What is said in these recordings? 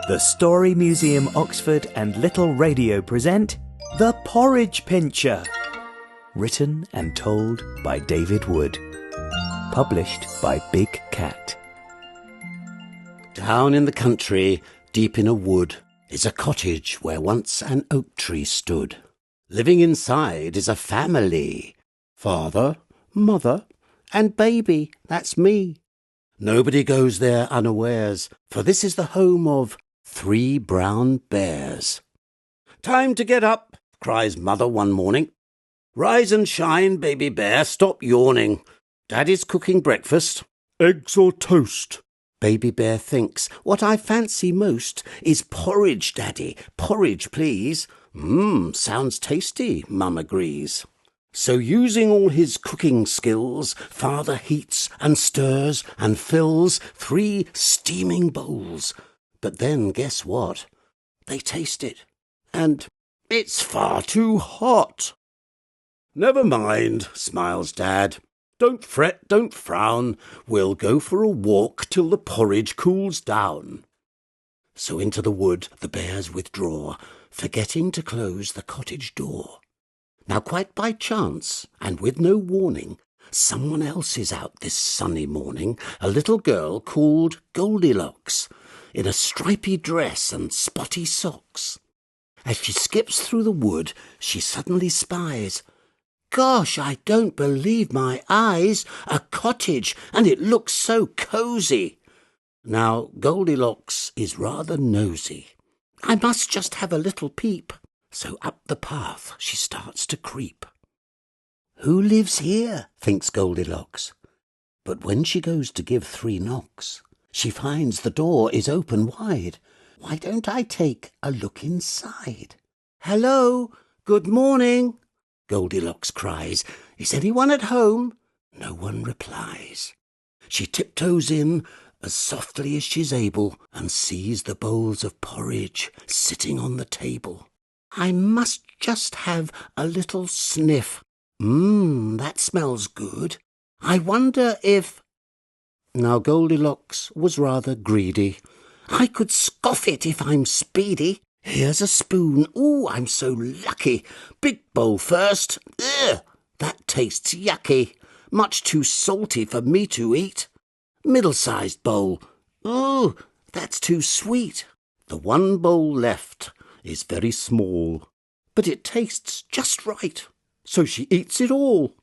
The Story Museum Oxford and Little Radio present The Porridge Pincher. Written and told by David Wood. Published by Big Cat. Down in the country, deep in a wood, is a cottage where once an oak tree stood. Living inside is a family. Father, mother, and baby, that's me. Nobody goes there unawares, for this is the home of 3 brown bears. "Time to get up," cries mother one morning. "Rise and shine, baby bear, stop yawning. Daddy's cooking breakfast." "Eggs or toast?" Baby bear thinks, "What I fancy most is porridge, Daddy. Porridge, please." Sounds tasty," Mum agrees. So using all his cooking skills, father heats and stirs and fills 3 steaming bowls. But then, guess what? They taste it, and it's far too hot. "Never mind," smiles Dad. "Don't fret, don't frown. We'll go for a walk till the porridge cools down." So into the wood the bears withdraw, forgetting to close the cottage door. Now quite by chance, and with no warning, someone else is out this sunny morning, a little girl called Goldilocks, in a stripy dress and spotty socks. As she skips through the wood, she suddenly spies, "Gosh, I don't believe my eyes! A cottage, and it looks so cosy!" Now, Goldilocks is rather nosy. "I must just have a little peep." So up the path she starts to creep. "Who lives here?" thinks Goldilocks. But when she goes to give 3 knocks, she finds the door is open wide. Why don't I take a look inside? "Hello, good morning," Goldilocks cries. "Is anyone at home?" No one replies. She tiptoes in as softly as she's able and sees the bowls of porridge sitting on the table. "I must just have a little sniff. That smells good. I wonder if—" Now Goldilocks was rather greedy. "I could scoff it if I'm speedy. Here's a spoon. Ooh, I'm so lucky. Big bowl first. Ugh, that tastes yucky. Much too salty for me to eat. Middle-sized bowl. Ooh, that's too sweet." The one bowl left is very small, but it tastes just right, so she eats it all.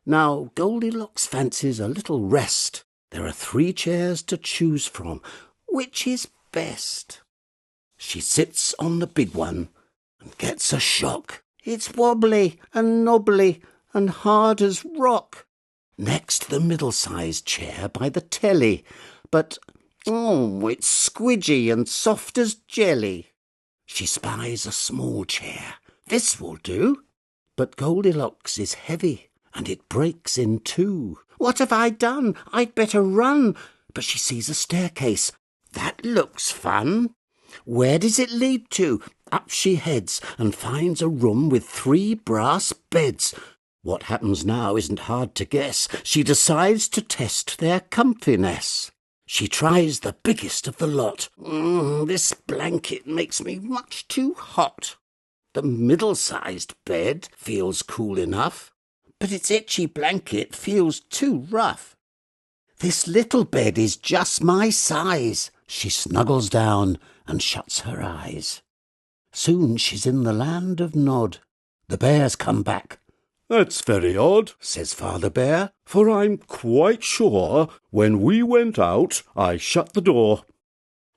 Now Goldilocks fancies a little rest. There are 3 chairs to choose from. Which is best? She sits on the big one and gets a shock. It's wobbly and knobbly and hard as rock. Next, the middle-sized chair by the telly, but it's squidgy and soft as jelly. She spies a small chair. This will do. But Goldilocks is heavy, and it breaks in 2. What have I done? I'd better run. But she sees a staircase. That looks fun. Where does it lead to? Up she heads and finds a room with 3 brass beds. What happens now isn't hard to guess. She decides to test their comfiness. She tries the biggest of the lot. This blanket makes me much too hot. The middle-sized bed feels cool enough, but its itchy blanket feels too rough. This little bed is just my size. She snuggles down and shuts her eyes. Soon she's in the land of Nod. The bears come back. "That's very odd," says Father Bear. "for I'm quite sure when we went out I shut the door."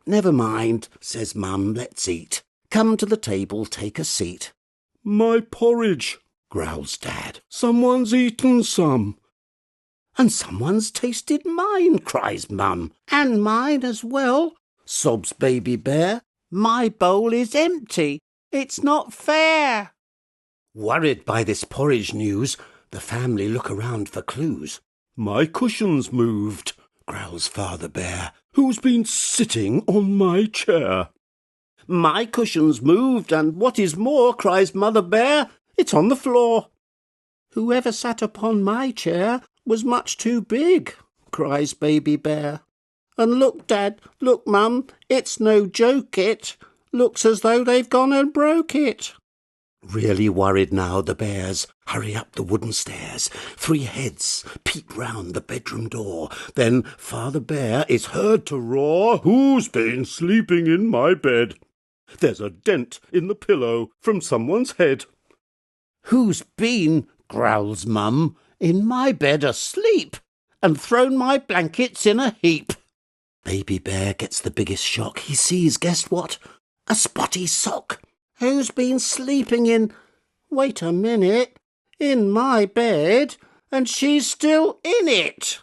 "Never mind," says Mum, "let's eat. Come to the table, take a seat." "My porridge," growls Dad. "Someone's eaten some." "And someone's tasted mine," cries Mum. "And mine as well," sobs Baby Bear. "My bowl is empty. It's not fair." Worried by this porridge news, the family look around for clues. "My cushion's moved," growls Father Bear. "Who's been sitting on my chair?" "My cushion's moved, and what is more," cries Mother Bear, "it's on the floor." "Whoever sat upon my chair was much too big," cries Baby Bear. And look, Dad, look, Mum, it's no joke, it. Looks as though they've gone and broke it. Really worried now, the bears hurry up the wooden stairs. 3 heads peep round the bedroom door. Then Father Bear is heard to roar, "Who's been sleeping in my bed? There's a dent in the pillow from someone's head." "Who's been," growls Mum, "in my bed asleep, and thrown my blankets in a heap?" Baby Bear gets the biggest shock. He sees, guess what? A spotty sock. "Who's been sleeping in—" Wait a minute. "In my bed, and she's still in it."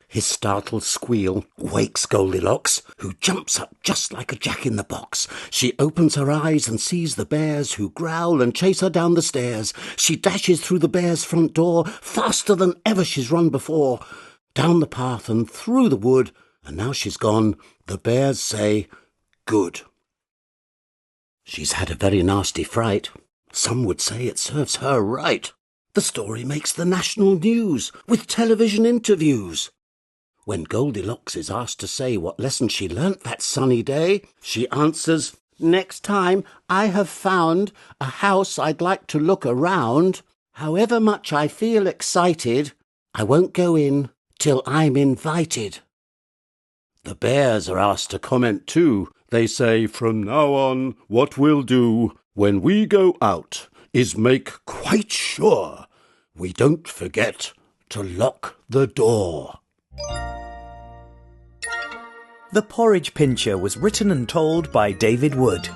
His startled squeal wakes Goldilocks, who jumps up just like a jack-in-the-box. She opens her eyes and sees the bears, who growl and chase her down the stairs. She dashes through the bears' front door, faster than ever she's run before, down the path and through the wood, and now she's gone, the bears say, "Good." She's had a very nasty fright. Some would say it serves her right. The story makes the national news, with television interviews. When Goldilocks is asked to say what lesson she learnt that sunny day, she answers, "Next time I have found a house I'd like to look around, however much I feel excited, I won't go in till I'm invited." The bears are asked to comment too. They say, "From now on, what we'll do when we go out is make quite sure we don't forget to lock the door." The Porridge Pincher was written and told by David Wood.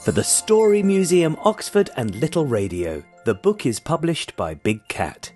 For the Story Museum, Oxford and Little Radio, the book is published by Big Cat.